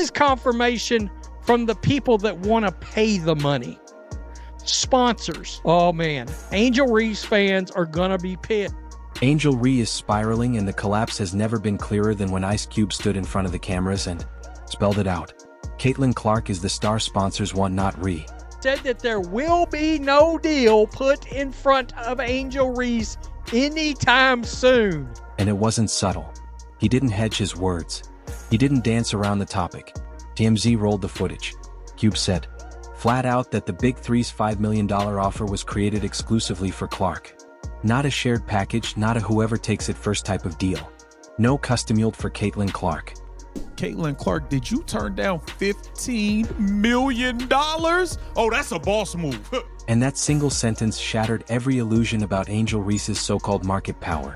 is confirmation from the people that want to pay the money. Sponsors. Oh man, Angel Reese fans are gonna be pissed. Angel Reese is spiraling, and the collapse has never been clearer than when Ice Cube stood in front of the cameras and spelled it out. Caitlin Clark is the star sponsors want, not Ree. Said that there will be no deal put in front of Angel Reese anytime soon. And it wasn't subtle. He didn't hedge his words. He didn't dance around the topic. TMZ rolled the footage. Cube said, flat out, that the Big Three's $5 million offer was created exclusively for Clark. Not a shared package, not a whoever takes it first type of deal. No custom yield for Caitlin Clark. Caitlin Clark, did you turn down $15 million? Oh, that's a boss move. And that single sentence shattered every illusion about Angel Reese's so-called market power.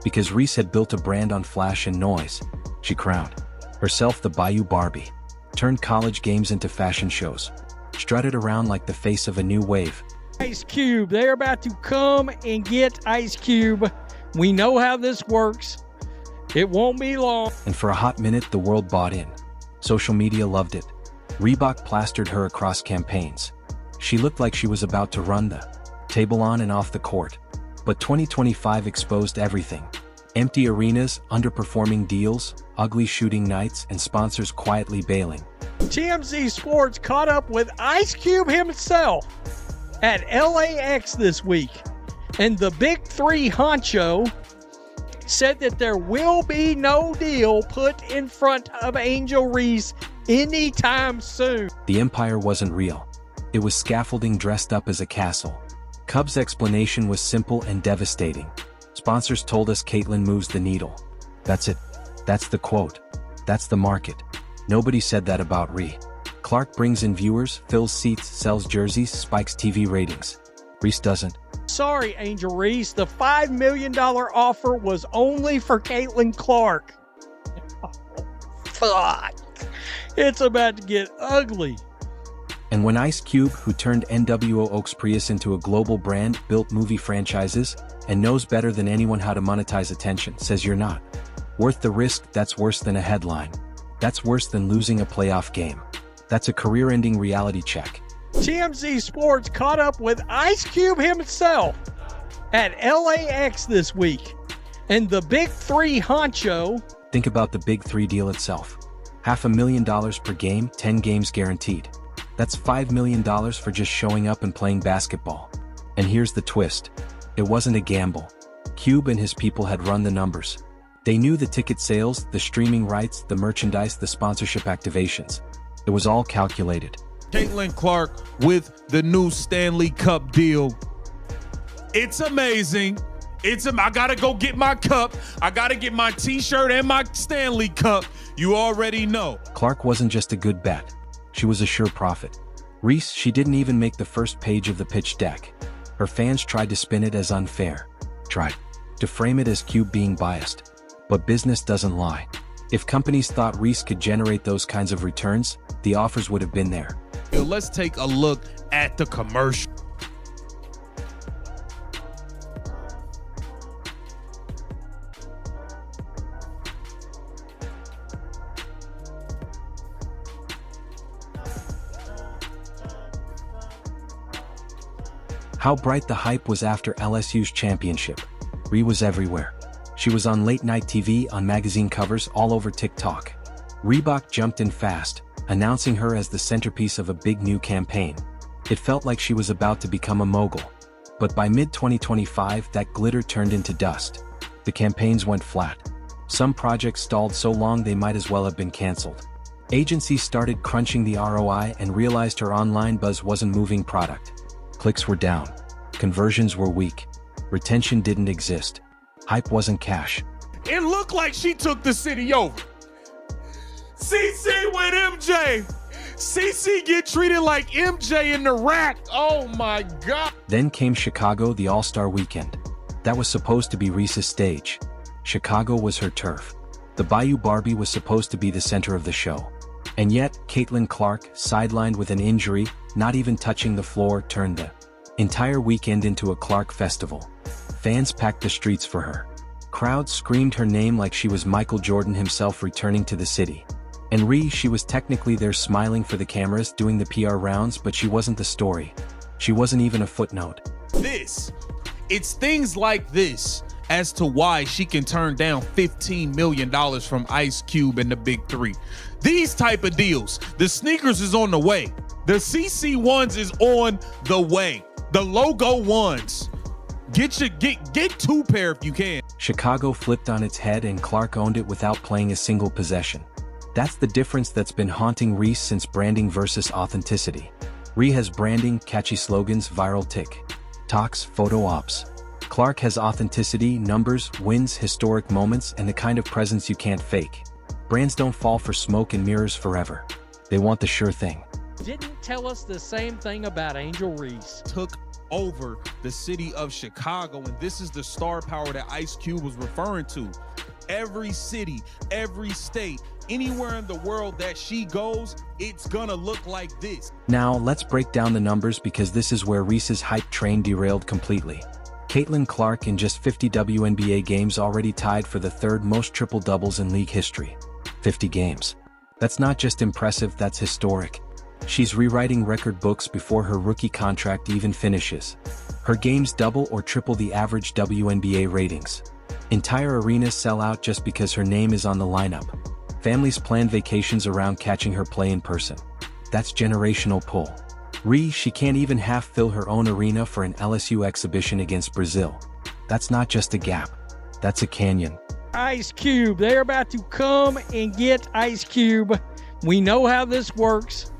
Because Reese had built a brand on flash and noise. She crowned herself the Bayou Barbie. Turned college games into fashion shows. Strutted around like the face of a new wave. Ice Cube, they're about to come and get Ice Cube. We know how this works. It won't be long. And for a hot minute, the world bought in. Social media loved it. Reebok plastered her across campaigns. She looked like she was about to run the table on and off the court. But 2025 exposed everything. Empty arenas, underperforming deals, ugly shooting nights, and sponsors quietly bailing. TMZ Sports caught up with Ice Cube himself at LAX this week. And the Big Three honcho said that there will be no deal put in front of Angel Reese anytime soon. The empire wasn't real. It was scaffolding dressed up as a castle. Cub's explanation was simple and devastating. Sponsors told us Caitlin moves the needle. That's it. That's the quote. That's the market. Nobody said that about Ree. Clark brings in viewers, fills seats, sells jerseys, spikes TV ratings. Reese doesn't. Sorry, Angel Reese, the $5 million offer was only for Caitlin Clark. Fuck. It's about to get ugly. And when Ice Cube, who turned NWO Oaks Prius into a global brand, built movie franchises, and knows better than anyone how to monetize attention, says you're not worth the risk, that's worse than a headline. That's worse than losing a playoff game. That's a career-ending reality check. TMZ Sports caught up with Ice Cube himself at LAX this week. And the Big Three honcho. Think about the Big Three deal itself. $500,000 per game, 10 games guaranteed. That's $5 million for just showing up and playing basketball. And here's the twist. It wasn't a gamble. Cube and his people had run the numbers. They knew the ticket sales, the streaming rights, the merchandise, the sponsorship activations. It was all calculated. Caitlin Clark with the new Stanley Cup deal. It's amazing. I gotta go get my cup. I gotta get my t-shirt and my Stanley Cup. You already know. Clark wasn't just a good bet. She was a sure profit. Reese, she didn't even make the first page of the pitch deck. Her fans tried to spin it as unfair. Tried to frame it as Cube being biased. But business doesn't lie. If companies thought Reese could generate those kinds of returns, the offers would have been there. Let's take a look at the commercial. How bright the hype was after LSU's championship. Ree was everywhere. She was on late-night TV, on magazine covers, all over TikTok. Reebok jumped in fast, announcing her as the centerpiece of a big new campaign. It felt like she was about to become a mogul. But by mid-2025, that glitter turned into dust. The campaigns went flat. Some projects stalled so long they might as well have been canceled. Agencies started crunching the ROI and realized her online buzz wasn't moving product. Clicks were down. Conversions were weak. Retention didn't exist. Hype wasn't cash. It looked like she took the city over. CC with MJ. CC get treated like MJ in the rack. Oh my God. Then came Chicago, the All-Star Weekend. That was supposed to be Reese's stage. Chicago was her turf. The Bayou Barbie was supposed to be the center of the show. And yet, Caitlin Clark, sidelined with an injury, not even touching the floor, turned the entire weekend into a Clark festival. Fans packed the streets for her. Crowds screamed her name like she was Michael Jordan himself returning to the city. And Reese, she was technically there smiling for the cameras, doing the PR rounds, but she wasn't the story. She wasn't even a footnote. It's things like this as to why she can turn down $15 million from Ice Cube and the Big Three. These type of deals. The sneakers is on the way. The CC ones is on the way. The logo ones. Get 2 pair if you can. Chicago flipped on its head and Clark owned it without playing a single possession. That's the difference that's been haunting Reese since branding versus authenticity. Reese has branding, catchy slogans, viral TikToks, photo ops. Clark has authenticity, numbers, wins, historic moments, and the kind of presence you can't fake. Brands don't fall for smoke and mirrors forever. They want the sure thing. Didn't tell us the same thing about Angel Reese. Took over the city of Chicago, and this is the star power that Ice Cube was referring to. Every city, every state, anywhere in the world that she goes, it's gonna look like this. Now, let's break down the numbers because this is where Reese's hype train derailed completely. Caitlin Clark in just 50 WNBA games already tied for the 3rd most triple-doubles in league history. 50 games. That's not just impressive, that's historic. She's rewriting record books before her rookie contract even finishes. Her games double or triple the average WNBA ratings. Entire arenas sell out just because her name is on the lineup. Families plan vacations around catching her play in person. That's generational pull. Reese, she can't even half fill her own arena for an LSU exhibition against Brazil. That's not just a gap. That's a canyon. Ice Cube, they're about to come and get Ice Cube. We know how this works.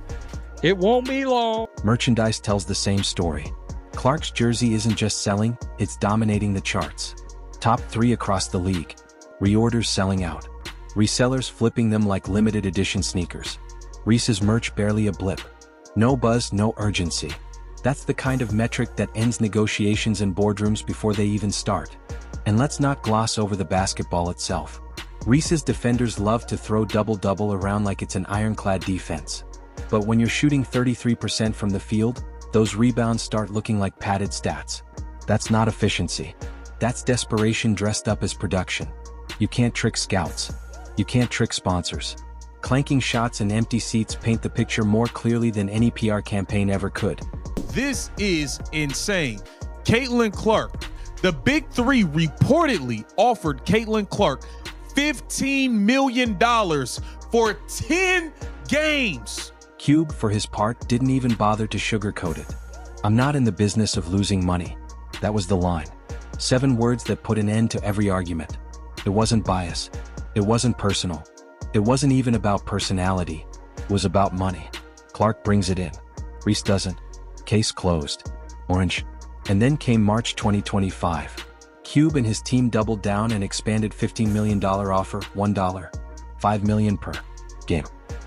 It won't be long. Merchandise tells the same story. Clark's jersey isn't just selling, it's dominating the charts. Top 3 across the league. Reorders selling out. Resellers flipping them like limited edition sneakers. Reese's merch barely a blip. No buzz, no urgency. That's the kind of metric that ends negotiations in boardrooms before they even start. And let's not gloss over the basketball itself. Reese's defenders love to throw double-double around like it's an ironclad defense. But when you're shooting 33% from the field, those rebounds start looking like padded stats. That's not efficiency. That's desperation dressed up as production. You can't trick scouts. You can't trick sponsors. Clanking shots and empty seats paint the picture more clearly than any PR campaign ever could. This is insane. Caitlin Clark, the Big Three reportedly offered Caitlin Clark $15 million for 10 games. Cube, for his part, didn't even bother to sugarcoat it. I'm not in the business of losing money. That was the line. 7 words that put an end to every argument. It wasn't bias. It wasn't personal. It wasn't even about personality. It was about money. Clark brings it in. Reese doesn't. Case closed. Orange. And then came March 2025. Cube and his team doubled down and expanded $15 million offer, $1. $5 million per game.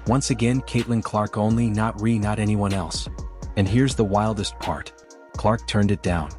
Once again, Caitlin Clark only, not anyone else. And here's the wildest part. Clark turned it down.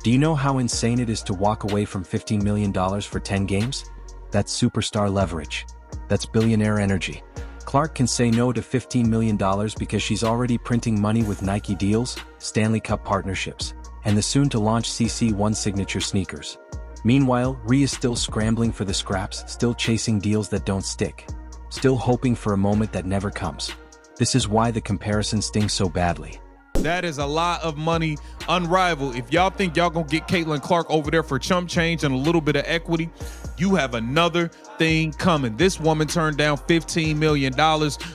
Do you know how insane it is to walk away from $15 million for 10 games? That's superstar leverage. That's billionaire energy. Clark can say no to $15 million because she's already printing money with Nike deals, Stanley Cup partnerships, and the soon-to-launch CC1 signature sneakers. Meanwhile, Reese is still scrambling for the scraps, still chasing deals that don't stick, still hoping for a moment that never comes. This is why the comparison stings so badly. That is a lot of money, unrivaled. If y'all think y'all gonna get Caitlin Clark over there for chump change and a little bit of equity, you have another thing coming. This woman turned down $15 million,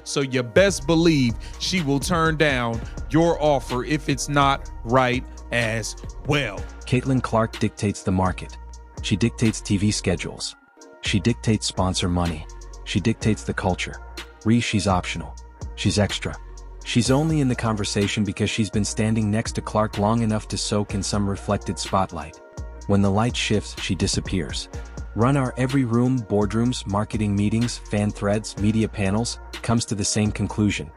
so you best believe she will turn down your offer if it's not right as well. Caitlin Clark dictates the market. She dictates TV schedules. She dictates sponsor money. She dictates the culture. Reese, she's optional. She's extra. She's only in the conversation because she's been standing next to Clark long enough to soak in some reflected spotlight. When the light shifts, she disappears. Run our every room, boardrooms, marketing meetings, fan threads, media panels, comes to the same conclusion.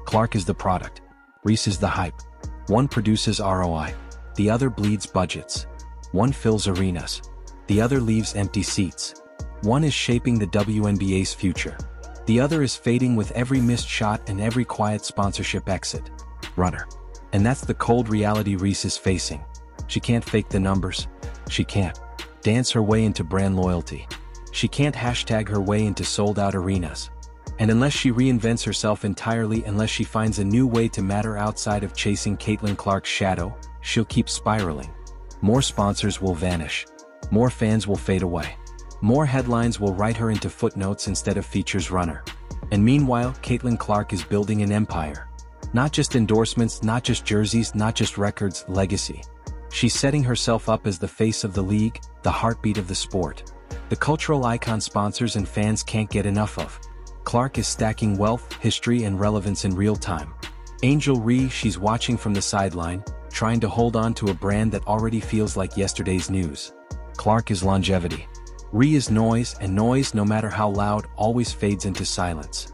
Clark is the product. Reese is the hype. One produces ROI. The other bleeds budgets. One fills arenas. The other leaves empty seats. One is shaping the WNBA's future. The other is fading with every missed shot and every quiet sponsorship exit. Runner. And that's the cold reality Reese is facing. She can't fake the numbers. She can't dance her way into brand loyalty. She can't hashtag her way into sold-out arenas. And unless she reinvents herself entirely, unless she finds a new way to matter outside of chasing Caitlin Clark's shadow, she'll keep spiraling. More sponsors will vanish. More fans will fade away. More headlines will write her into footnotes instead of features runner. And meanwhile, Caitlin Clark is building an empire. Not just endorsements, not just jerseys, not just records, legacy. She's setting herself up as the face of the league, the heartbeat of the sport. The cultural icon sponsors and fans can't get enough of. Clark is stacking wealth, history, and relevance in real time. Angel Reese, she's watching from the sideline, trying to hold on to a brand that already feels like yesterday's news. Clark is longevity. Reese is noise, and noise, no matter how loud, always fades into silence.